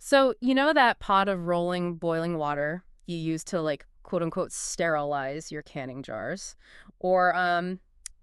So, you know that pot of rolling boiling water you use to, like, quote unquote, sterilize your canning jars? Or,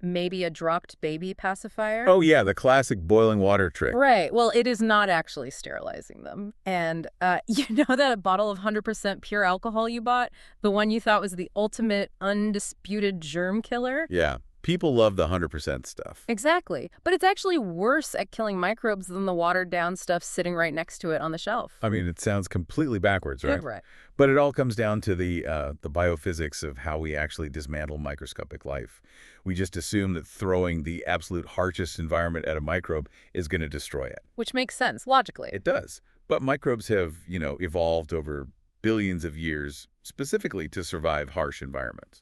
maybe a dropped baby pacifier? Oh yeah, the classic boiling water trick. Right. Well, it is not actually sterilizing them. And you know that bottle of 100% pure alcohol you bought? The one you thought was the ultimate undisputed germ killer? Yeah, people love the 100% stuff. Exactly. But it's actually worse at killing microbes than the watered down stuff sitting right next to it on the shelf. I mean, it sounds completely backwards, right? Right. But it all comes down to the biophysics of how we actually dismantle microscopic life. We just assume that throwing the absolute harshest environment at a microbe is going to destroy it. Which makes sense, logically. It does. But microbes have, evolved over billions of years specifically to survive harsh environments.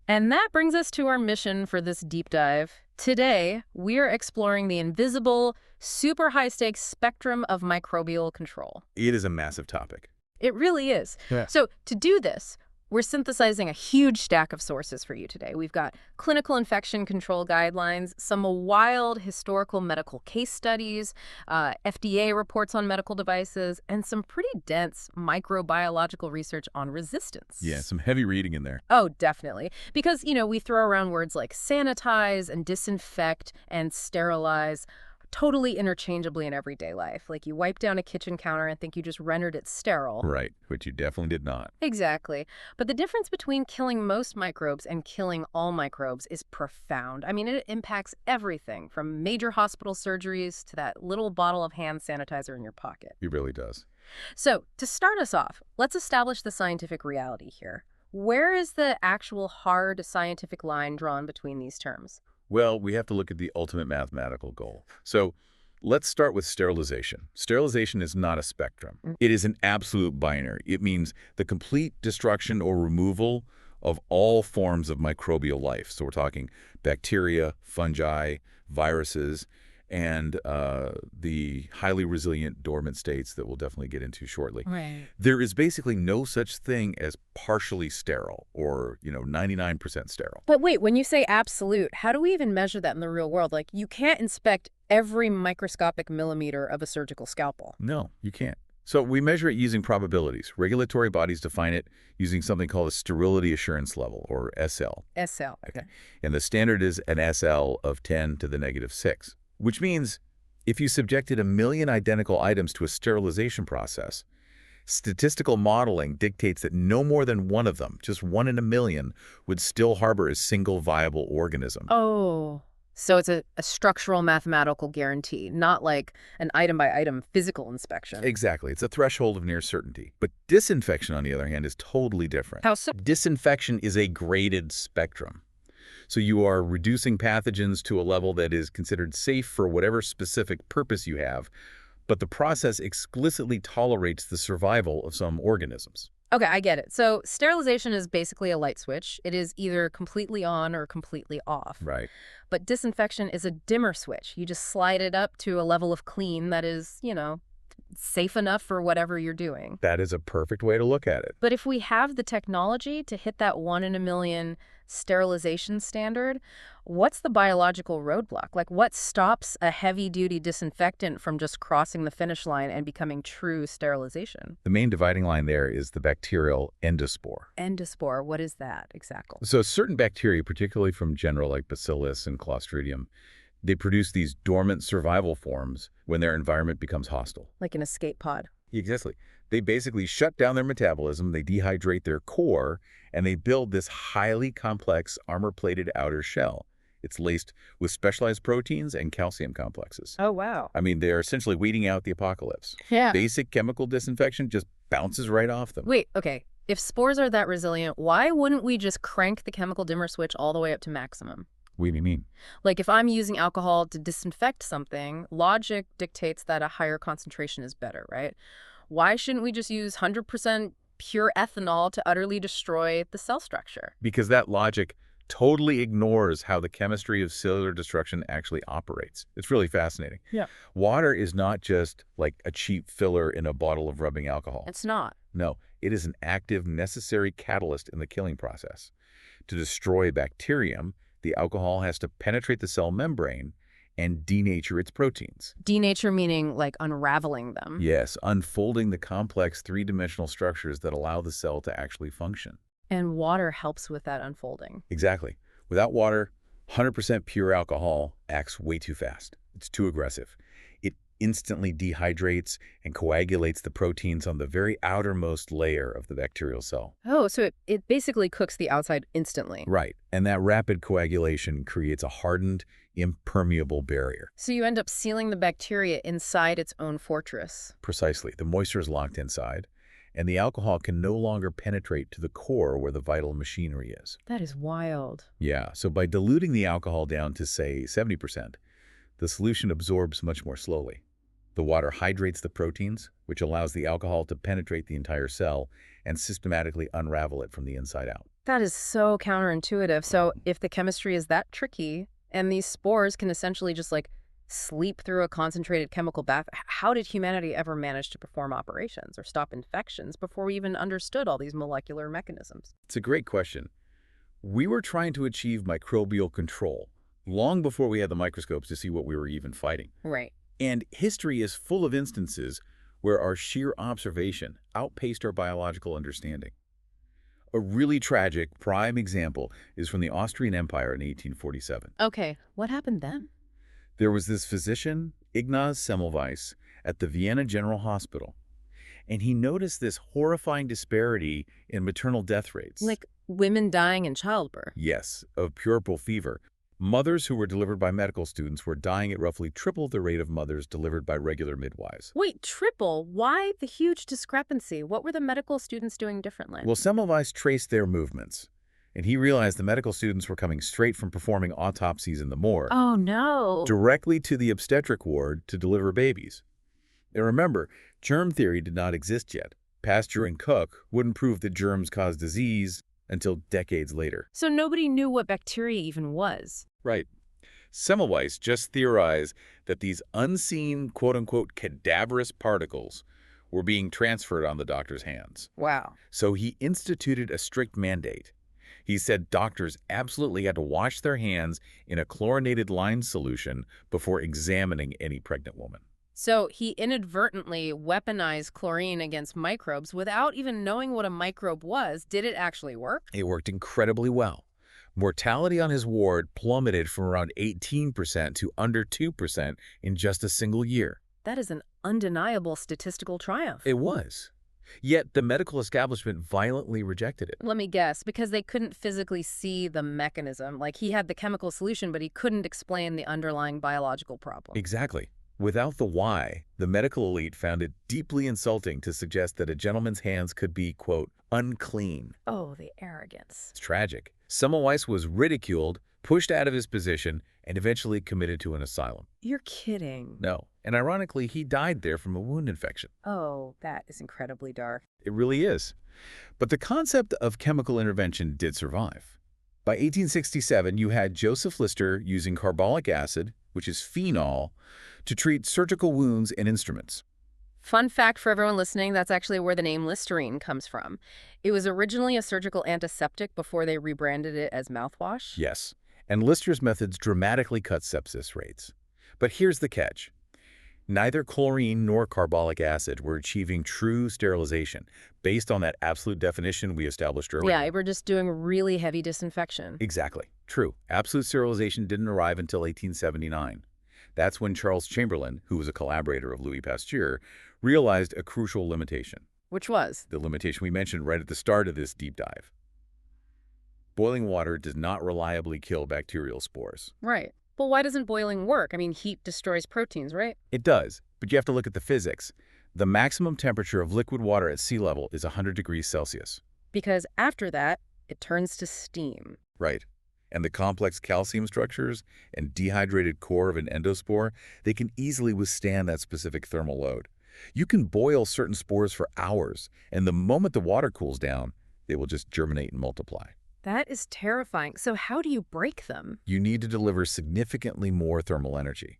And that brings us to our mission for this deep dive. Today, we're exploring the invisible, super high-stakes spectrum of microbial control. It is a massive topic. It really is. Yeah. So to do this, we're synthesizing a huge stack of sources for you today. We've got clinical infection control guidelines, some wild historical medical case studies, FDA reports on medical devices, and some pretty dense microbiological research on resistance. Yeah, some heavy reading in there. Oh, definitely. Because, we throw around words like sanitize and disinfect and sterilize totally interchangeably in everyday life. Like you wipe down a kitchen counter and think you just rendered it sterile. Right, which you definitely did not. Exactly. But the difference between killing most microbes and killing all microbes is profound. I mean, it impacts everything from major hospital surgeries to that little bottle of hand sanitizer in your pocket. It really does. So to start us off, let's establish the scientific reality here. Where is the actual hard scientific line drawn between these terms? Well, we have to look at the ultimate mathematical goal. So let's start with sterilization. Sterilization is not a spectrum. It is an absolute binary. It means the complete destruction or removal of all forms of microbial life. So we're talking bacteria, fungi, viruses, and the highly resilient dormant states that we'll definitely get into shortly. Right. There is basically no such thing as partially sterile or, 99% sterile. But wait, when you say absolute, how do we even measure that in the real world? Like, you can't inspect every microscopic millimeter of a surgical scalpel. No, you can't. So we measure it using probabilities. Regulatory bodies define it using something called a sterility assurance level, or SL. SL, okay. And the standard is an SL of 10 to the negative 6. Which means if you subjected 1 million identical items to a sterilization process, statistical modeling dictates that no more than one of them, just 1 in 1 million, would still harbor a single viable organism. Oh, so it's a structural mathematical guarantee, not like an item-by-item physical inspection. Exactly. It's a threshold of near certainty. But disinfection, on the other hand, is totally different. How so? Disinfection is a graded spectrum. So you are reducing pathogens to a level that is considered safe for whatever specific purpose you have, but the process explicitly tolerates the survival of some organisms. Okay, I get it. So sterilization is basically a light switch. It is either completely on or completely off. Right. But disinfection is a dimmer switch. You just slide it up to a level of clean that is, safe enough for whatever you're doing. That is a perfect way to look at it. But if we have the technology to hit that 1 in 1 million sterilization standard, what's the biological roadblock? Like, what stops a heavy-duty disinfectant from just crossing the finish line and becoming true sterilization? The main dividing line there is the bacterial endospore. Endospore, what is that exactly? So certain bacteria, particularly from general like Bacillus and Clostridium, they produce these dormant survival forms when their environment becomes hostile. Like an escape pod. Exactly. They basically shut down their metabolism, they dehydrate their core, and they build this highly complex armor-plated outer shell. It's laced with specialized proteins and calcium complexes. Oh, wow. I mean, they're essentially waiting out the apocalypse. Yeah. Basic chemical disinfection just bounces right off them. Wait, okay. If spores are that resilient, why wouldn't we just crank the chemical dimmer switch all the way up to maximum? What do you mean? Like, if I'm using alcohol to disinfect something, logic dictates that a higher concentration is better, right? Why shouldn't we just use 100% pure ethanol to utterly destroy the cell structure? Because that logic totally ignores how the chemistry of cellular destruction actually operates. It's really fascinating. Yeah. Water is not just like a cheap filler in a bottle of rubbing alcohol. It's not. No, it is an active, necessary catalyst in the killing process. To destroy bacterium, the alcohol has to penetrate the cell membrane and denature its proteins. Denature meaning like unraveling them. Yes, unfolding the complex three-dimensional structures that allow the cell to actually function. And water helps with that unfolding. Exactly. Without water, 100% pure alcohol acts way too fast. It's too aggressive. It instantly dehydrates and coagulates the proteins on the very outermost layer of the bacterial cell. Oh, so it basically cooks the outside instantly. Right. And that rapid coagulation creates a hardened, impermeable barrier. So you end up sealing the bacteria inside its own fortress. Precisely. The moisture is locked inside, and the alcohol can no longer penetrate to the core where the vital machinery is. That is wild. Yeah, so by diluting the alcohol down to, say, 70%, the solution absorbs much more slowly. The water hydrates the proteins, which allows the alcohol to penetrate the entire cell and systematically unravel it from the inside out. That is so counterintuitive. So if the chemistry is that tricky, and these spores can essentially just like sleep through a concentrated chemical bath, how did humanity ever manage to perform operations or stop infections before we even understood all these molecular mechanisms? It's a great question. We were trying to achieve microbial control long before we had the microscopes to see what we were even fighting. Right. And history is full of instances where our sheer observation outpaced our biological understanding. A really tragic prime example is from the Austrian Empire in 1847. Okay, what happened then? There was this physician, Ignaz Semmelweis, at the Vienna General Hospital, and he noticed this horrifying disparity in maternal death rates. Like women dying in childbirth? Yes, of puerperal fever. Mothers who were delivered by medical students were dying at roughly triple the rate of mothers delivered by regular midwives. Wait, triple? Why the huge discrepancy? What were the medical students doing differently? Well, Semmelweis traced their movements, and he realized the medical students were coming straight from performing autopsies in the morgue, Oh, no. directly to the obstetric ward to deliver babies. And remember, germ theory did not exist yet. Pasteur and Cook wouldn't prove that germs cause disease until decades later. So nobody knew what bacteria even was. Right. Semmelweis just theorized that these unseen, quote-unquote, cadaverous particles were being transferred on the doctor's hands. Wow. So he instituted a strict mandate. He said doctors absolutely had to wash their hands in a chlorinated lime solution before examining any pregnant woman. So he inadvertently weaponized chlorine against microbes without even knowing what a microbe was. Did it actually work? It worked incredibly well. Mortality on his ward plummeted from around 18% to under 2% in just a single year. That is an undeniable statistical triumph. It was. Yet the medical establishment violently rejected it. Let me guess, because they couldn't physically see the mechanism. Like he had the chemical solution, but he couldn't explain the underlying biological problem. Exactly. Without the why, the medical elite found it deeply insulting to suggest that a gentleman's hands could be, quote, unclean. Oh, the arrogance. It's tragic. Semmelweis was ridiculed, pushed out of his position, and eventually committed to an asylum. You're kidding. No. And ironically, he died there from a wound infection. Oh, that is incredibly dark. It really is. But the concept of chemical intervention did survive. By 1867, you had Joseph Lister using carbolic acid, which is phenol, to treat surgical wounds and instruments. Fun fact for everyone listening, that's actually where the name Listerine comes from. It was originally a surgical antiseptic before they rebranded it as mouthwash. Yes, and Lister's methods dramatically cut sepsis rates. But here's the catch. Neither chlorine nor carbolic acid were achieving true sterilization based on that absolute definition we established earlier. Yeah, we're just doing really heavy disinfection. Exactly. True. Absolute sterilization didn't arrive until 1879. That's when Charles Chamberlain, who was a collaborator of Louis Pasteur, realized a crucial limitation. Which was? The limitation we mentioned right at the start of this deep dive. Boiling water does not reliably kill bacterial spores. Right. But why doesn't boiling work? I mean, heat destroys proteins, right? It does, but you have to look at the physics. The maximum temperature of liquid water at sea level is 100 degrees Celsius. Because after that, it turns to steam. Right. And the complex calcium structures and dehydrated core of an endospore, they can easily withstand that specific thermal load. You can boil certain spores for hours, and the moment the water cools down, they will just germinate and multiply. That is terrifying. So how do you break them? You need to deliver significantly more thermal energy.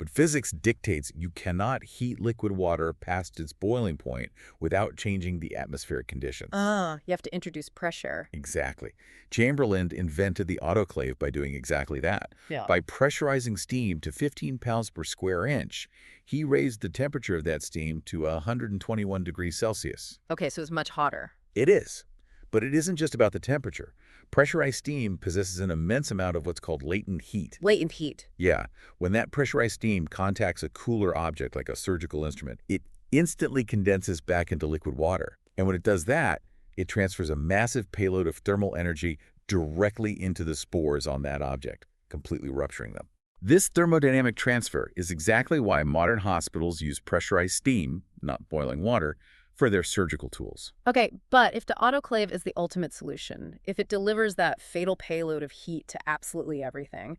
But physics dictates you cannot heat liquid water past its boiling point without changing the atmospheric conditions. Ah, you have to introduce pressure. Exactly. Chamberlain invented the autoclave by doing exactly that. Yeah. By pressurizing steam to 15 pounds per square inch, he raised the temperature of that steam to 121 degrees Celsius. Okay, so it's much hotter. It is. But it isn't just about the temperature. Pressurized steam possesses an immense amount of what's called latent heat. Latent heat. Yeah, when that pressurized steam contacts a cooler object like a surgical instrument, it instantly condenses back into liquid water. And when it does that, it transfers a massive payload of thermal energy directly into the spores on that object, completely rupturing them. This thermodynamic transfer is exactly why modern hospitals use pressurized steam, not boiling water, for their surgical tools. Okay, but if the autoclave is the ultimate solution, if it delivers that fatal payload of heat to absolutely everything,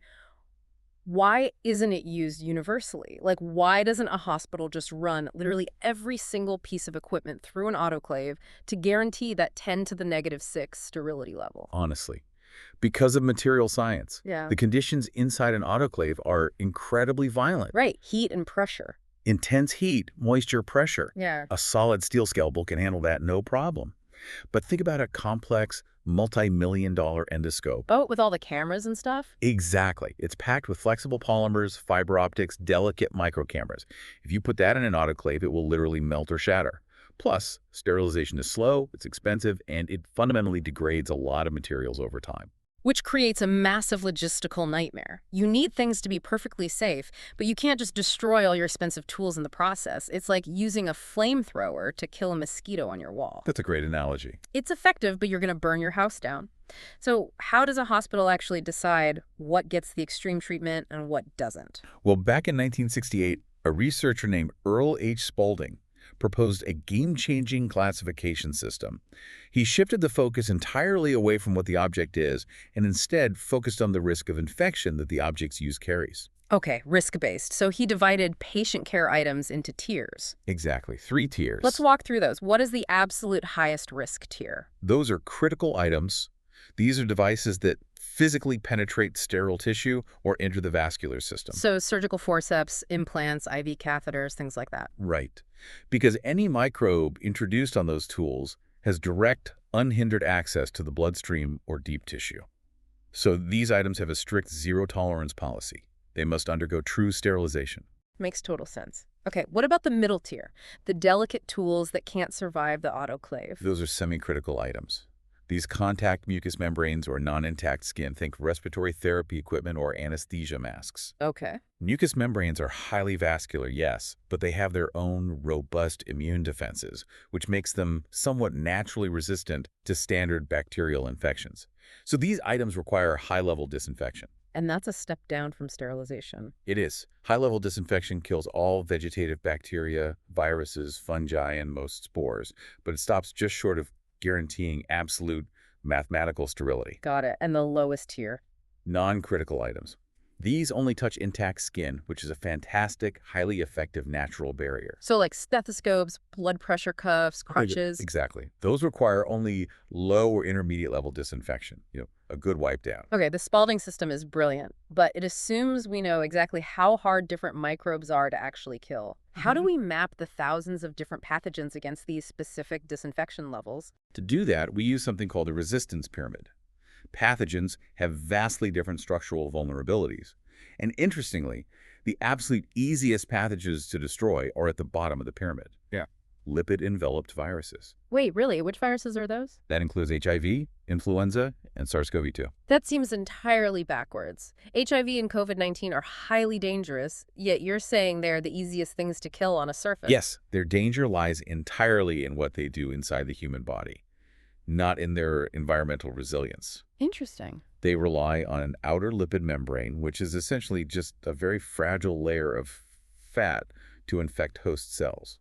why isn't it used universally? Like, why doesn't a hospital just run literally every single piece of equipment through an autoclave to guarantee that 10 to the -6 sterility level? Honestly, because of material science, Yeah. the conditions inside an autoclave are incredibly violent. Right, heat and pressure. Intense heat, moisture, pressure. Yeah. A solid steel scalpel can handle that no problem. But think about a complex, multi-million-dollar endoscope. Oh, with all the cameras and stuff? Exactly. It's packed with flexible polymers, fiber optics, delicate microcameras. If you put that in an autoclave, it will literally melt or shatter. Plus, sterilization is slow, it's expensive, and it fundamentally degrades a lot of materials over time. Which creates a massive logistical nightmare. You need things to be perfectly safe, but you can't just destroy all your expensive tools in the process. It's like using a flamethrower to kill a mosquito on your wall. That's a great analogy. It's effective, but you're going to burn your house down. So how does a hospital actually decide what gets the extreme treatment and what doesn't? Well, back in 1968, a researcher named Earl H. Spaulding proposed a game-changing classification system. He shifted the focus entirely away from what the object is and instead focused on the risk of infection that the object's use carries. Okay, risk-based. So he divided patient care items into tiers. Exactly, 3 tiers. Let's walk through those. What is the absolute highest risk tier? Those are critical items. These are devices that physically penetrate sterile tissue or enter the vascular system. So surgical forceps, implants, IV catheters, things like that. Right. Because any microbe introduced on those tools has direct, unhindered access to the bloodstream or deep tissue. So these items have a strict zero-tolerance policy. They must undergo true sterilization. Makes total sense. Okay, what about the middle tier? The delicate tools that can't survive the autoclave. Those are semi-critical items. These contact mucous membranes or non-intact skin, think respiratory therapy equipment or anesthesia masks. Okay. Mucous membranes are highly vascular, yes, but they have their own robust immune defenses, which makes them somewhat naturally resistant to standard bacterial infections. So these items require high-level disinfection. And that's a step down from sterilization. It is. High-level disinfection kills all vegetative bacteria, viruses, fungi, and most spores, but it stops just short of guaranteeing absolute mathematical sterility. Got it. And the lowest tier? Non-critical items. These only touch intact skin, which is a fantastic, highly effective natural barrier. So like stethoscopes, blood pressure cuffs, crutches. Exactly. Those require only low or intermediate level disinfection, a good wipe down. Okay, the Spaulding system is brilliant, but it assumes we know exactly how hard different microbes are to actually kill. How do we map the thousands of different pathogens against these specific disinfection levels? To do that, we use something called a resistance pyramid. Pathogens have vastly different structural vulnerabilities. And interestingly, the absolute easiest pathogens to destroy are at the bottom of the pyramid. Yeah. Lipid-enveloped viruses. Wait, really? Which viruses are those? That includes HIV, influenza, and SARS-CoV-2. That seems entirely backwards. HIV and COVID-19 are highly dangerous, yet you're saying they're the easiest things to kill on a surface. Yes, their danger lies entirely in what they do inside the human body, not in their environmental resilience. Interesting. They rely on an outer lipid membrane, which is essentially just a very fragile layer of fat to infect host cells.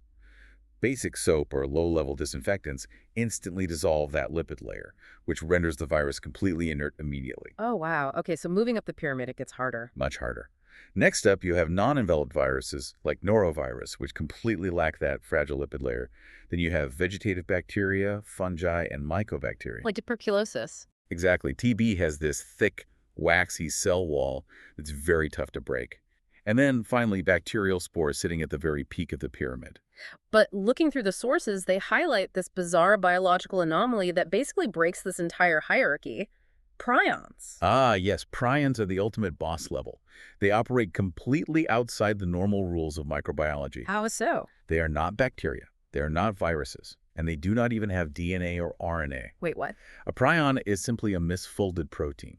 Basic soap or low-level disinfectants instantly dissolve that lipid layer, which renders the virus completely inert immediately. Oh, wow. Okay, so moving up the pyramid, it gets harder. Much harder. Next up, you have non-enveloped viruses like norovirus, which completely lack that fragile lipid layer. Then you have vegetative bacteria, fungi, and mycobacteria. Like tuberculosis. Exactly. TB has this thick, waxy cell wall that's very tough to break. And then, finally, bacterial spores sitting at the very peak of the pyramid. But looking through the sources, they highlight this bizarre biological anomaly that basically breaks this entire hierarchy. Prions. Ah, yes, prions are the ultimate boss level. They operate completely outside the normal rules of microbiology. How so? They are not bacteria, they are not viruses, and they do not even have DNA or RNA. Wait, what? A prion is simply a misfolded protein.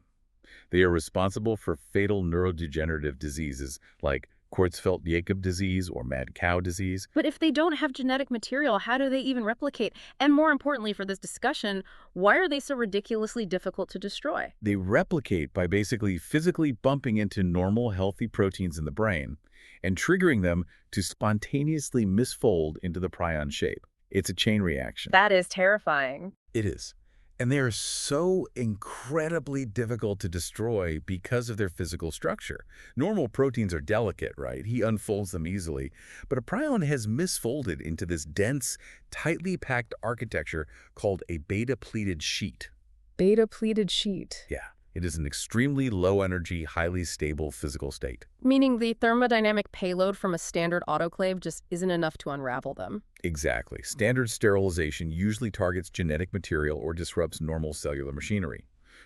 They are responsible for fatal neurodegenerative diseases like Creutzfeldt-Jakob disease or mad cow disease. But if they don't have genetic material, how do they even replicate? And more importantly for this discussion, why are they so ridiculously difficult to destroy? They replicate by basically physically bumping into normal, healthy proteins in the brain and triggering them to spontaneously misfold into the prion shape. It's a chain reaction. That is terrifying. It is. And they are so incredibly difficult to destroy because of their physical structure. Normal proteins are delicate, right? He unfolds them easily. But a prion has misfolded into this dense, tightly packed architecture called a beta-pleated sheet. Beta-pleated sheet. Yeah, it is an extremely low-energy, highly stable physical state. Meaning the thermodynamic payload from a standard autoclave just isn't enough to unravel them. Exactly. Standard sterilization usually targets genetic material or disrupts normal cellular machinery.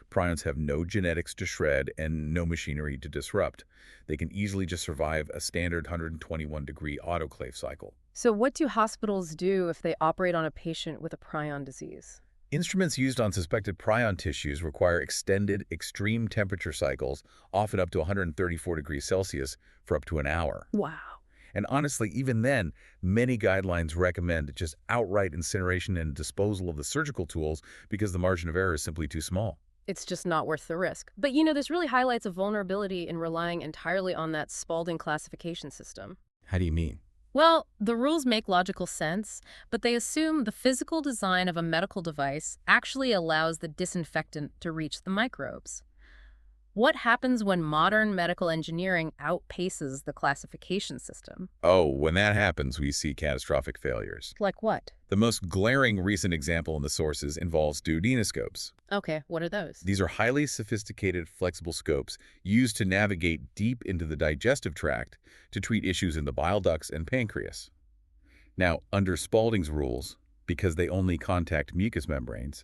Prions have no genetics to shred and no machinery to disrupt. They can easily just survive a standard 121-degree autoclave cycle. So what do hospitals do if they operate on a patient with a prion disease? Instruments used on suspected prion tissues require extended, extreme temperature cycles, often up to 134 degrees Celsius, for up to an hour. Wow. And honestly, even then, many guidelines recommend just outright incineration and disposal of the surgical tools because the margin of error is simply too small. It's just not worth the risk. But this really highlights a vulnerability in relying entirely on that Spalding classification system. How do you mean? Well, the rules make logical sense, but they assume the physical design of a medical device actually allows the disinfectant to reach the microbes. What happens when modern medical engineering outpaces the classification system? Oh, when that happens, we see catastrophic failures. Like what? The most glaring recent example in the sources involves duodenoscopes. Okay, what are those? These are highly sophisticated, flexible scopes used to navigate deep into the digestive tract to treat issues in the bile ducts and pancreas. Now, under Spalding's rules, because they only contact mucous membranes,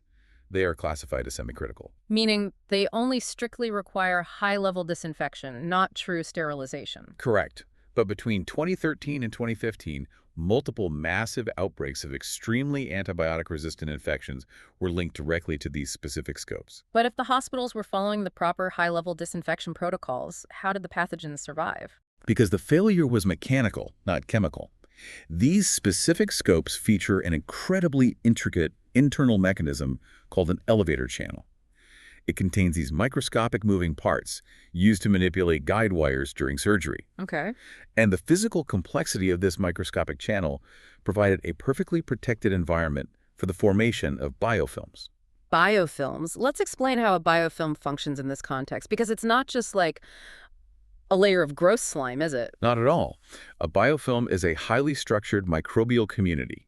they are classified as semi-critical. Meaning they only strictly require high-level disinfection, not true sterilization. Correct. But between 2013 and 2015, multiple massive outbreaks of extremely antibiotic-resistant infections were linked directly to these specific scopes. But if the hospitals were following the proper high-level disinfection protocols, how did the pathogens survive? Because the failure was mechanical, not chemical. These specific scopes feature an incredibly intricate internal mechanism called an elevator channel. It contains these microscopic moving parts used to manipulate guide wires during surgery. Okay. And the physical complexity of this microscopic channel provided a perfectly protected environment for the formation of biofilms. Biofilms. Let's explain how a biofilm functions in this context, because it's not just like a layer of gross slime, is it? Not at all. A biofilm is a highly structured microbial community.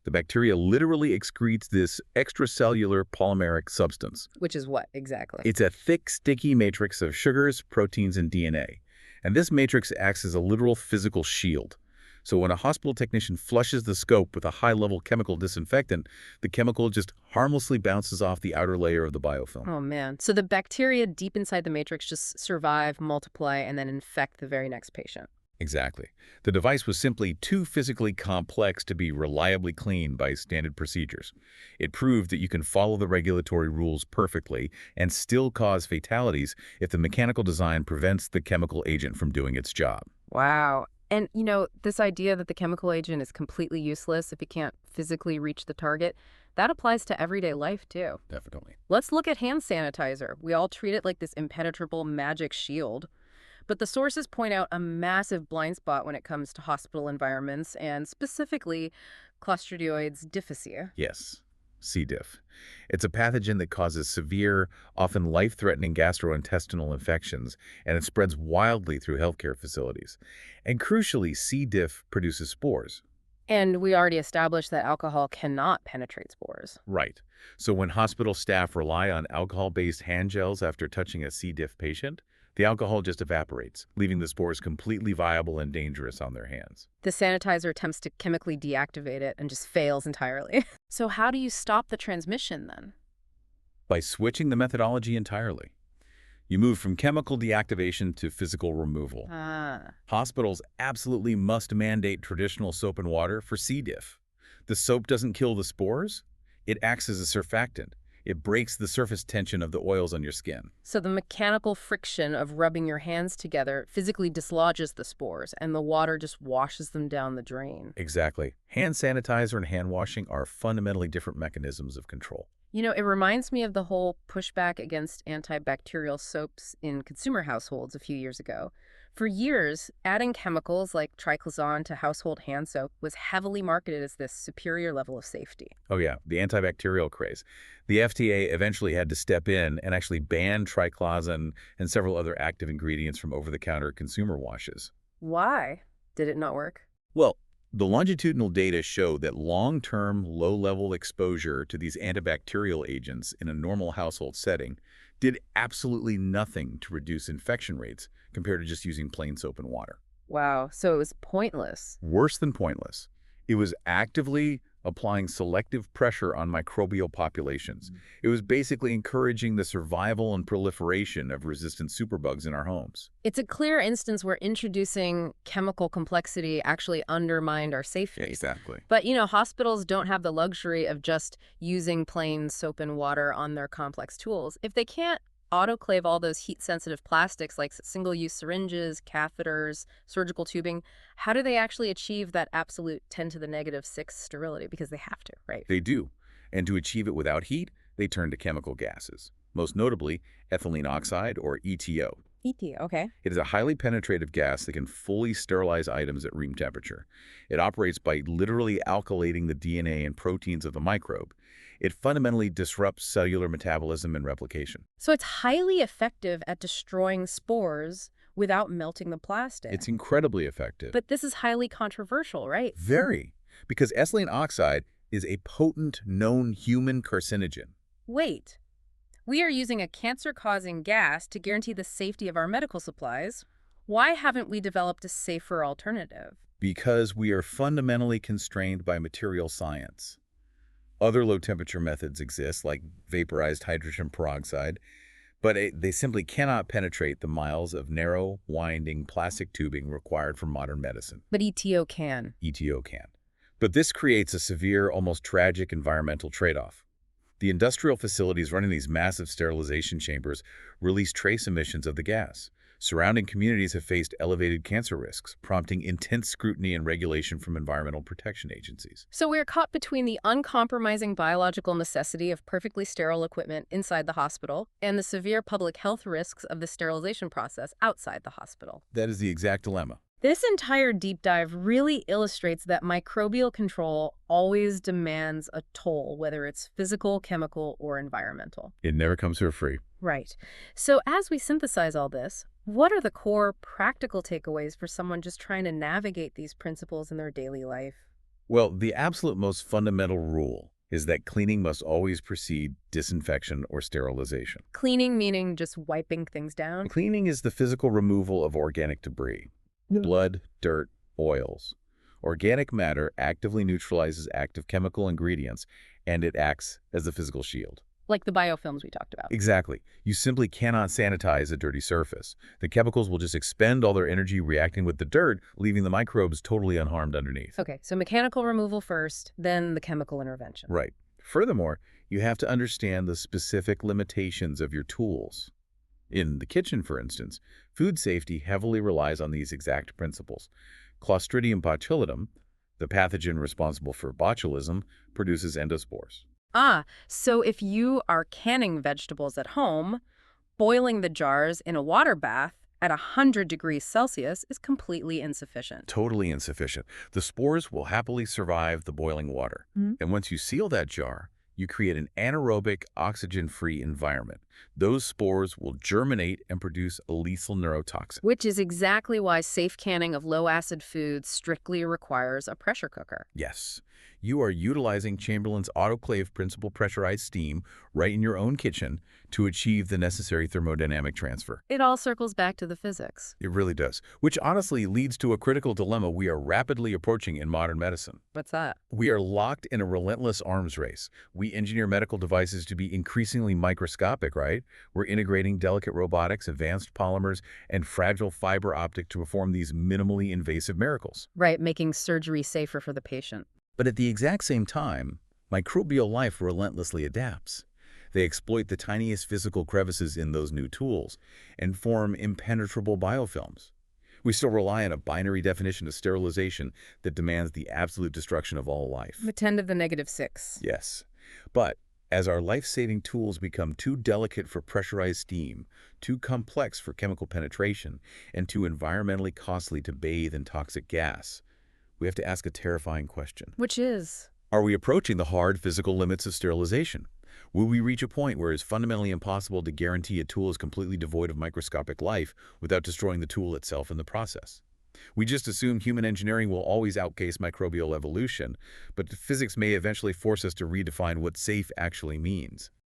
The bacteria literally excretes this extracellular polymeric substance. Which is what, exactly? It's a thick, sticky matrix of sugars, proteins, and DNA. And this matrix acts as a literal physical shield. So when a hospital technician flushes the scope with a high-level chemical disinfectant, the chemical just harmlessly bounces off the outer layer of the biofilm. Oh, man. So the bacteria deep inside the matrix just survive, multiply, and then infect the very next patient. Exactly. The device was simply too physically complex to be reliably cleaned by standard procedures. It proved that you can follow the regulatory rules perfectly and still cause fatalities if the mechanical design prevents the chemical agent from doing its job. Wow. And, this idea that the chemical agent is completely useless if it can't physically reach the target, that applies to everyday life, too. Definitely. Let's look at hand sanitizer. We all treat it like this impenetrable magic shield. But the sources point out a massive blind spot when it comes to hospital environments, and specifically Clostridioides difficile. Yes, C. diff. It's a pathogen that causes severe, often life-threatening gastrointestinal infections, and it spreads wildly through healthcare facilities. And crucially, C. diff produces spores. And we already established that alcohol cannot penetrate spores. Right. So when hospital staff rely on alcohol-based hand gels after touching a C. diff patient, The alcohol just evaporates, leaving the spores completely viable and dangerous on their hands. The sanitizer attempts to chemically deactivate it and just fails entirely. So how do you stop the transmission then? By switching the methodology entirely, you move from chemical deactivation to physical removal. Ah. Hospitals absolutely must mandate traditional soap and water for C. diff. The soap doesn't kill the spores. It acts as a surfactant. It breaks the surface tension of the oils on your skin. So the mechanical friction of rubbing your hands together physically dislodges the spores, and the water just washes them down the drain. Exactly. Hand sanitizer and hand washing are fundamentally different mechanisms of control. You know, it reminds me of the whole pushback against antibacterial soaps in consumer households a few years ago. For years, adding chemicals like triclosan to household hand soap was heavily marketed as this superior level of safety. Oh yeah, the antibacterial craze. The FDA eventually had to step in and actually ban triclosan and several other active ingredients from over-the-counter consumer washes. Why? Did it not work? Well, the longitudinal data show that long-term, low-level exposure to these antibacterial agents in a normal household setting did absolutely nothing to reduce infection rates compared to just using plain soap and water. Wow, so it was pointless. Worse than pointless. It was actively applying selective pressure on microbial populations. It was basically encouraging the survival and proliferation of resistant superbugs in our homes. It's a clear instance where introducing chemical complexity actually undermined our safety. Exactly. But, you know, hospitals don't have the luxury of just using plain soap and water on their complex tools. If they can't autoclave all those heat-sensitive plastics like single-use syringes, catheters, surgical tubing, how do they actually achieve that absolute 10 to the negative 6 sterility? Because they have to, right? They do. And to achieve it without heat, they turn to chemical gases, most notably ethylene oxide, or ETO. ET, okay. It is a highly penetrative gas that can fully sterilize items at room temperature. It operates by literally alkylating the DNA and proteins of the microbe. It fundamentally disrupts cellular metabolism and replication. So it's highly effective at destroying spores without melting the plastic. It's incredibly effective. But this is highly controversial, right? Very. Because ethylene oxide is a potent known human carcinogen. Wait. We are using a cancer-causing gas to guarantee the safety of our medical supplies. Why haven't we developed a safer alternative? Because we are fundamentally constrained by material science. Other low-temperature methods exist, like vaporized hydrogen peroxide, but they simply cannot penetrate the miles of narrow, winding plastic tubing required for modern medicine. But ETO can. ETO can. But this creates a severe, almost tragic environmental trade-off. The industrial facilities running these massive sterilization chambers release trace emissions of the gas. Surrounding communities have faced elevated cancer risks, prompting intense scrutiny and regulation from environmental protection agencies. So we're caught between the uncompromising biological necessity of perfectly sterile equipment inside the hospital and the severe public health risks of the sterilization process outside the hospital. That is the exact dilemma. This entire deep dive really illustrates that microbial control always demands a toll, whether it's physical, chemical, or environmental. It never comes for free. Right. So as we synthesize all this, what are the core practical takeaways for someone just trying to navigate these principles in their daily life? Well, the absolute most fundamental rule is that cleaning must always precede disinfection or sterilization. Cleaning meaning just wiping things down? Cleaning is the physical removal of organic debris. Blood, dirt, oils. Organic matter actively neutralizes active chemical ingredients, and it acts as the physical shield. Like the biofilms we talked about. Exactly. You simply cannot sanitize a dirty surface. The chemicals will just expend all their energy reacting with the dirt, leaving the microbes totally unharmed underneath. Okay, so mechanical removal first, then the chemical intervention. Right. Furthermore, you have to understand the specific limitations of your tools. In the kitchen, for instance, food safety heavily relies on these exact principles. Clostridium botulinum, the pathogen responsible for botulism, produces endospores. Ah, so if you are canning vegetables at home, boiling the jars in a water bath at 100 degrees Celsius is completely insufficient. Totally insufficient. The spores will happily survive the boiling water. And once you seal that jar, you create an anaerobic, oxygen-free environment. Those spores will germinate and produce a lethal neurotoxin. Which is exactly why safe canning of low-acid foods strictly requires a pressure cooker. Yes, you are utilizing Chamberlain's autoclave principle pressurized steam right in your own kitchen to achieve the necessary thermodynamic transfer. It all circles back to the physics. It really does, which honestly leads to a critical dilemma we are rapidly approaching in modern medicine. What's that? We are locked in a relentless arms race. We engineer medical devices to be increasingly microscopic, right? We're integrating delicate robotics, advanced polymers, and fragile fiber optic to perform these minimally invasive miracles. Right, making surgery safer for the patient. But at the exact same time, microbial life relentlessly adapts. They exploit the tiniest physical crevices in those new tools and form impenetrable biofilms. We still rely on a binary definition of sterilization that demands the absolute destruction of all life. The 10 to the -6. Yes. But as our life-saving tools become too delicate for pressurized steam, too complex for chemical penetration, and too environmentally costly to bathe in toxic gas, we have to ask a terrifying question. Which is? Are we approaching the hard physical limits of sterilization? Will we reach a point where it's fundamentally impossible to guarantee a tool is completely devoid of microscopic life without destroying the tool itself in the process? We just assume human engineering will always outpace microbial evolution, but physics may eventually force us to redefine what safe actually means.